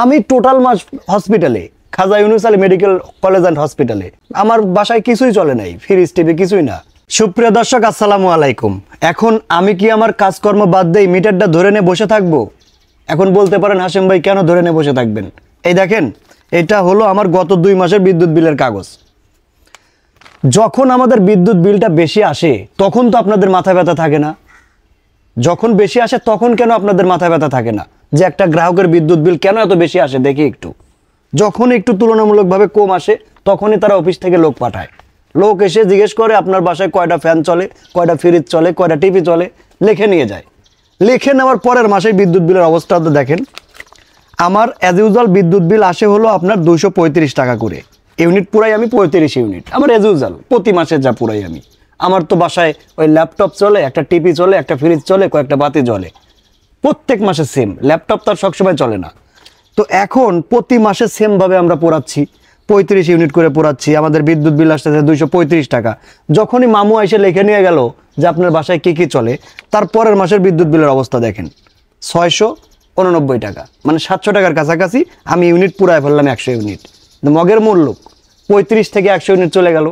আমি টোটাল মাস হসপিটালে, Khaja Yunus Ali medical college and হসপিটালে। আমার বাসায় কিছুই চলে নাই, ফ্রিজ টিভি কিছুই না। সুপ্রিয় দর্শক, আসসালামু আলাইকুম। এখন আমি কি আমার কাজকর্ম বাদ দিয়ে মিটারটা ধরে নিয়ে বসে থাকবো? এখন বলতে পারেন হাশেম ভাই কেন ধরে নিয়ে বসে থাকবেন? এই দেখেন, এটা হলো আমার গত 2 মাসের বিদ্যুৎ বিলের কাগজ। যখন আমাদের বিদ্যুৎ বিলটা বেশি আসে তখন তো আপনাদের মাথা ব্যথা থাকে না? যখন বেশি আসে তখন কেন আপনাদের মাথা ব্যথা থাকে না যে একটা গ্রাহকের বিদ্যুৎ বিল কেন এত বেশি আসে? দেখি একটু। যখন একটু তুলনামূলকভাবে কম আসে তখনই তারা অফিস থেকে লোক পাঠায়। লোক এসে জিজ্ঞেস করে আপনার বাসায় কয়টা ফ্যান চলে, কয়টা ফ্রিজ চলে, কয়টা টিভি চলে, লিখে নিয়ে যায়। লিখে নেওয়ার পরের মাসে বিদ্যুৎ বিলের অবস্থা তো দেখেন। আমার অ্যাজ ইউজুয়াল বিদ্যুৎ বিল আসে হলো আপনার 235 টাকা করে। ইউনিট পুরাই আমি 35 ইউনিট, আমার অ্যাজ ইউজুয়াল প্রতি মাসে যা পুরাই আমি। আমার তো বাসায় ওই ল্যাপটপ চলে, একটা টিভি চলে, একটা ফ্রিজ চলে, কয়েকটা বাতি জ্বলে, প্রত্যেক মাসে সেম। ল্যাপটপ তো আর সবসময় চলে না। তো এখন প্রতি মাসে সেমভাবে আমরা পোড়াচ্ছি, 35 ইউনিট করে পোড়াচ্ছি। আমাদের বিদ্যুৎ বিল আসতেছে 235 টাকা। যখনই মামু এসে লিখে নিয়ে গেল যে আপনার বাসায় কী কী চলে, তার পরের মাসের বিদ্যুৎ বিলের অবস্থা দেখেন, 689 টাকা, মানে 700 টাকার কাছাকাছি। আমি ইউনিট পুরায় ফেললাম 100 ইউনিট। মগের মূল্য 35 থেকে 100 ইউনিট চলে গেল।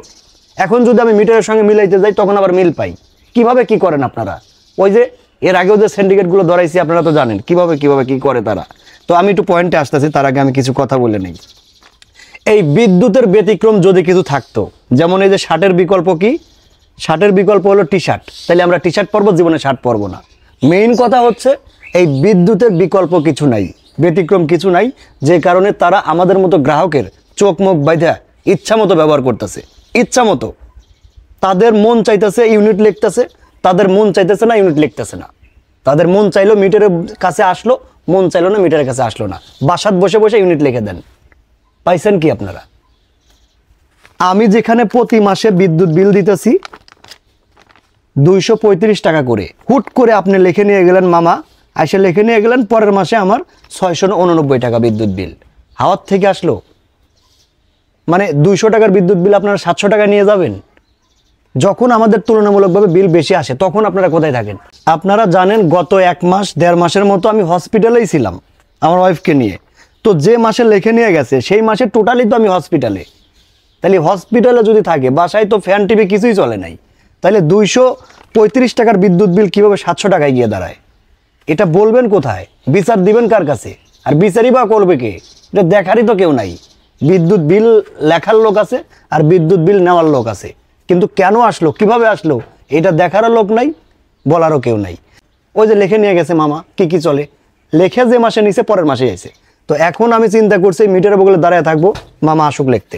এখন যদি আমি মিটারের সঙ্গে মিলাইতে যাই তখন আবার মিল পাই। কিভাবে কি করেন আপনারা? ওই যে এর আগেও যে সিন্ডিকেটগুলো ধরাইছি আপনারা তো জানেন কিভাবে কি করে তারা। তো আমি একটু পয়েন্টে আসতেছি, তার আগে আমি কিছু কথা বলে নেই। এই বিদ্যুতের ব্যতিক্রম যদি কিছু থাকতো, যেমন এই যে শার্টের বিকল্প কি? শার্টের বিকল্প হলো টি শার্ট। তাহলে আমরা টি শার্ট পরবো, জীবনে শার্ট পরবো না। মেইন কথা হচ্ছে এই বিদ্যুতের বিকল্প কিছু নাই, ব্যতিক্রম কিছু নাই, যে কারণে তারা আমাদের মতো গ্রাহকের চোখ মুখ বাইধা ইচ্ছা মতো ব্যবহার করতেছে। ইচ্ছা মতো তাদের মন চাইতেছে ইউনিট লিখতেছে, তাদের মন চাইতেছে না ইউনিট লিখতেছে না। তাদের মন চাইলো মিটারের কাছে আসলো, মন চাইলো না মিটারের কাছে আসলো না। বাসাত বসে বসে ইউনিট লিখে দেন। পাইছেন কি আপনারা? আমি যেখানে প্রতি মাসে বিদ্যুৎ বিল দিতেছি 235 টাকা করে, হুট করে আপনি লিখে নিয়ে গেলেন, মামা এসে লিখে নিয়ে গেলেন, পরের মাসে আমার 689 টাকা বিদ্যুৎ বিল। হাওয়ার থেকে আসলো। মানে 200 টাকার বিদ্যুৎ বিল আপনারা 700 টাকা নিয়ে যাবেন। যখন আমাদের তুলনামূলকভাবে বিল বেশি আসে তখন আপনারা কোথায় থাকেন? আপনারা জানেন গত 1 মাস 1.5 মাসের মতো আমি হসপিটালেই ছিলাম আমার ওয়াইফকে নিয়ে। তো যে মাসে লিখে নিয়ে গেছে সেই মাসে টোটালি তো আমি হসপিটালে। তাহলে হসপিটালে যদি থাকে, বাসায় তো ফ্যান টিভি কিছুই চলে নাই, তাহলে 235 টাকার বিদ্যুৎ বিল কীভাবে 700 টাকায় গিয়ে দাঁড়ায়? এটা বলবেন কোথায়? বিচার দিবেন কার কাছে? আর বিচারই বা করবে কে? এটা দেখারই তো কেউ নাই। বিদ্যুৎ বিল লেখার লোক আছে আর বিদ্যুৎ বিল নেওয়ার লোক আছে, কিন্তু কেন আসলো, কিভাবে আসলো, এটা দেখারও লোক নাই, বলারও কেউ নাই। ওই যে লিখে নিয়ে গেছে মামা কি কি চলে, লেখে যে মাসে নিছে পরের মাসে এসে। তো এখন আমি চিন্তা করছি মিটারের বগলে দাঁড়ায় থাকবো, মামা আসুক লিখতে।